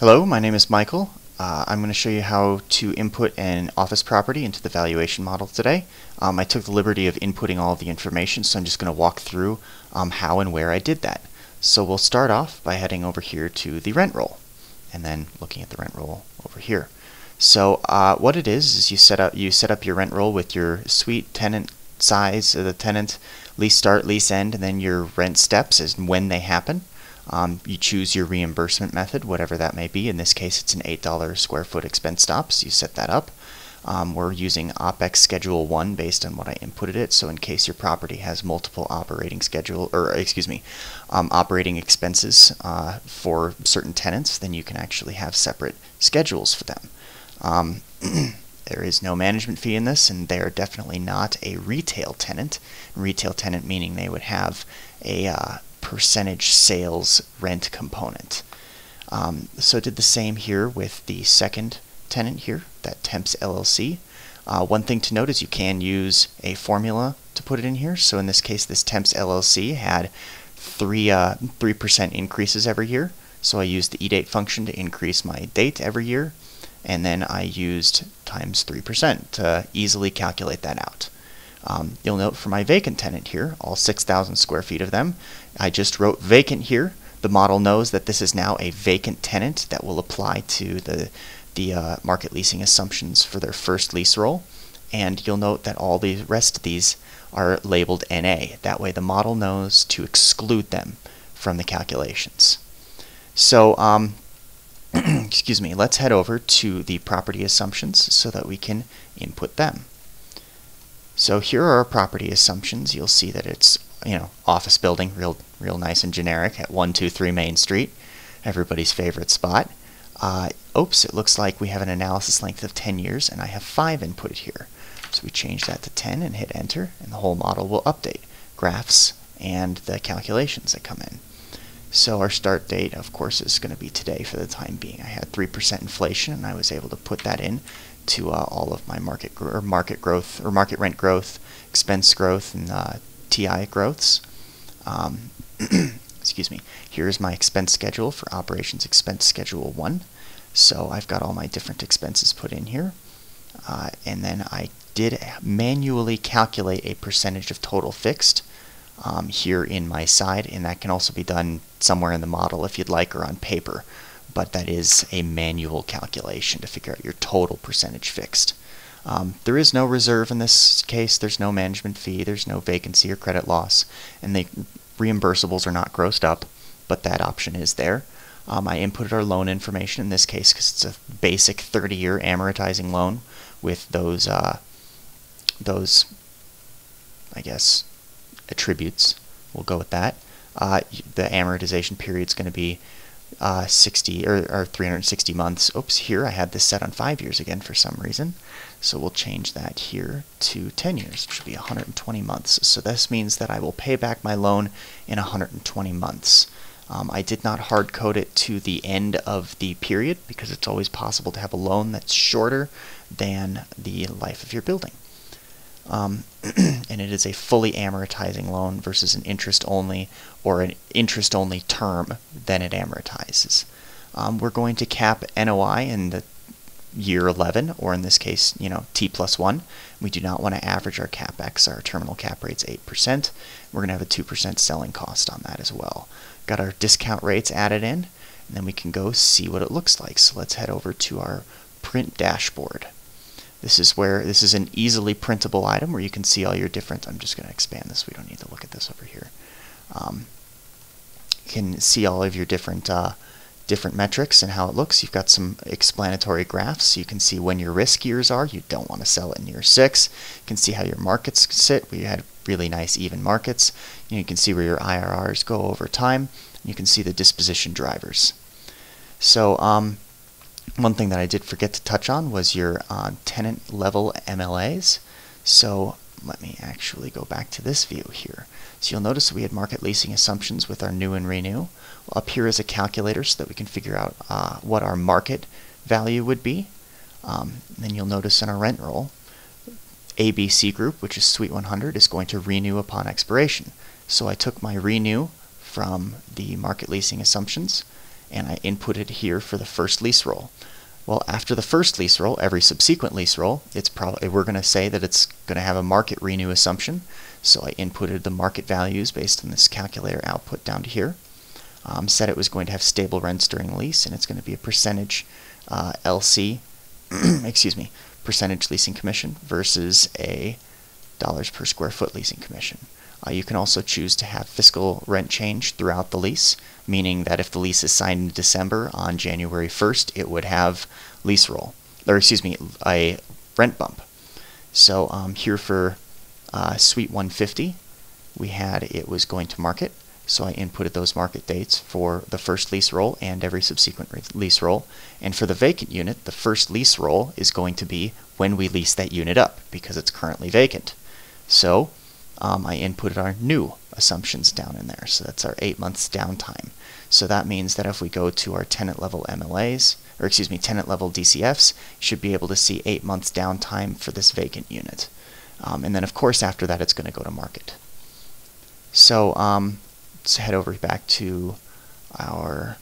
Hello, my name is Michael. I'm going to show you how to input an office property into the valuation model today. I took the liberty of inputting all of the information, so I'm just going to walk through how and where I did that. So we'll start off by heading over here to the rent roll, and then looking at the rent roll over here. So what it is you set up your rent roll with your suite, tenant size of the tenant, lease start, lease end, and then your rent steps as when they happen. You choose your reimbursement method, whatever that may be. In this case, it's an $8 square foot expense stop, so you set that up. We're using OPEX Schedule 1 based on what I inputted it, so in case your property has multiple operating operating expenses for certain tenants, then you can actually have separate schedules for them. There is no management fee in this, and they are definitely not a retail tenant. Retail tenant meaning they would have a percentage sales rent component. So I did the same here with the second tenant here, that Temps LLC. One thing to note is you can use a formula to put it in here. So in this case, this Temps LLC had 3% increases every year. So I used the eDate function to increase my date every year, and then I used times 3% to easily calculate that out. You'll note for my vacant tenant here, all 6,000 square feet of them, I just wrote vacant here. The model knows that this is now a vacant tenant that will apply to the market leasing assumptions for their first lease roll. And you'll note that all the rest of these are labeled NA. That way the model knows to exclude them from the calculations. So excuse me, let's head over to the property assumptions so that we can input them. So here are our property assumptions. You'll see that it's, office building, real nice and generic at 123 Main Street, everybody's favorite spot. Oops, it looks like we have an analysis length of 10 years, and I have 5 inputted here. So we change that to 10 and hit enter, and the whole model will update graphs and the calculations that come in. So our start date, of course, is going to be today for the time being. I had 3% inflation, and I was able to put that in to all of my market rent growth, expense growth, and TI growths. Excuse me. Here's my expense schedule for Operations Expense Schedule 1. So I've got all my different expenses put in here, and then I did manually calculate a percentage of total fixed here in my side, and that can also be done somewhere in the model if you'd like, or on paper. But that is a manual calculation to figure out your total percentage fixed. There is no reserve in this case, there's no management fee, there's no vacancy or credit loss, and the reimbursables are not grossed up, but that option is there. I inputted our loan information in this case because it's a basic 30-year amortizing loan with those I guess, attributes. We'll go with that. The amortization period is going to be 60 or 360 months. Oops, here I had this set on 5 years again for some reason. So we'll change that here to 10 years, which will be 120 months. So this means that I will pay back my loan in 120 months. I did not hard code it to the end of the period because it's always possible to have a loan that's shorter than the life of your building. And it is a fully amortizing loan versus an interest-only or an interest-only term, then it amortizes. We're going to cap NOI in the year 11, or in this case, T+1. We do not want to average our CapEx. Our terminal cap rate's 8%. We're going to have a 2% selling cost on that as well. Got our discount rates added in, and then we can go see what it looks like. So let's head over to our print dashboard. This is an easily printable item where you can see all your different, I'm just going to expand this, we don't need to look at this over here. You can see all of your different metrics and how it looks. You've got some explanatory graphs, so you can see when your risk years are. You don't want to sell it in year 6. You can see how your markets sit. We had really nice even markets. You can see where your IRRs go over time. You can see the disposition drivers. So one thing that I did forget to touch on was your tenant level MLAs. So let me actually go back to this view here. So you'll notice that we had market leasing assumptions with our new and renew. Up here is a calculator so that we can figure out what our market value would be. Then you'll notice in our rent roll, ABC group, which is Suite 100, is going to renew upon expiration. So I took my renew from the market leasing assumptions and I input it here for the first lease roll. Well, after the first lease roll, every subsequent lease roll, we're going to say that it's going to have a market renew assumption. So I inputted the market values based on this calculator output down to here. Said it was going to have stable rents during the lease, and it's going to be a percentage LC, excuse me, percentage leasing commission versus a dollars per square foot leasing commission. You can also choose to have fiscal rent change throughout the lease, meaning that if the lease is signed in December, on January 1st, it would have lease roll, or excuse me, a rent bump. So here for Suite 150, we had it was going to market, so I inputted those market dates for the first lease roll and every subsequent lease roll. And for the vacant unit, the first lease roll is going to be when we lease that unit up, because it's currently vacant. So I inputted our new assumptions down in there. So that's our 8 months downtime. So that means that if we go to our tenant level MLAs, or excuse me, tenant level DCFs, you should be able to see 8 months downtime for this vacant unit. And then of course after that it's going to go to market. So let's head over back to our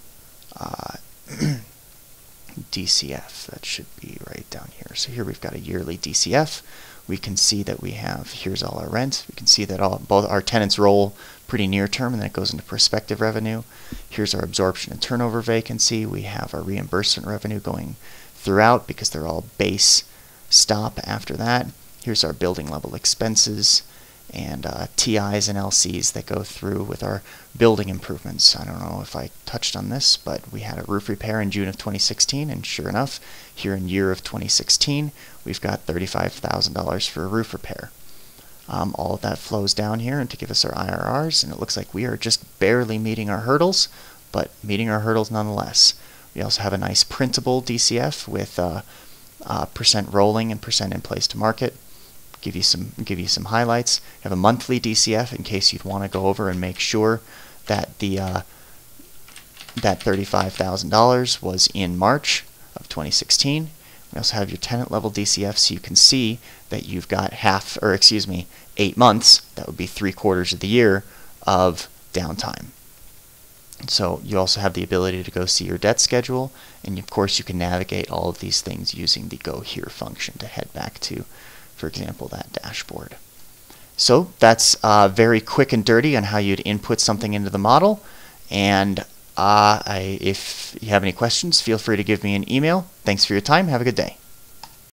DCF. That should be right down here. So here we've got a yearly DCF. We can see that we have, here's all our rent. We can see that both our tenants roll pretty near term, and then it goes into prospective revenue. Here's our absorption and turnover vacancy. We have our reimbursement revenue going throughout because they're all base stop after that. Here's our building level expenses and TIs and LCs that go through with our building improvements. I don't know if I touched on this, but we had a roof repair in June of 2016, and sure enough, here in year of 2016, we've got $35,000 for a roof repair. All of that flows down here and to give us our IRRs, and it looks like we are just barely meeting our hurdles, but meeting our hurdles nonetheless. We also have a nice printable DCF with percent rolling and percent in place to market. Give you some highlights. You have a monthly DCF in case you'd want to go over and make sure that that $35,000 was in March of 2016. We also have your tenant level DCF, so you can see that you've got 8 months, that would be 3/4 of the year, of downtime. So you also have the ability to go see your debt schedule, and of course you can navigate all of these things using the go here function to head back to, for example, that dashboard. So that's very quick and dirty on how you'd input something into the model. And if you have any questions, feel free to give me an email. Thanks for your time. Have a good day.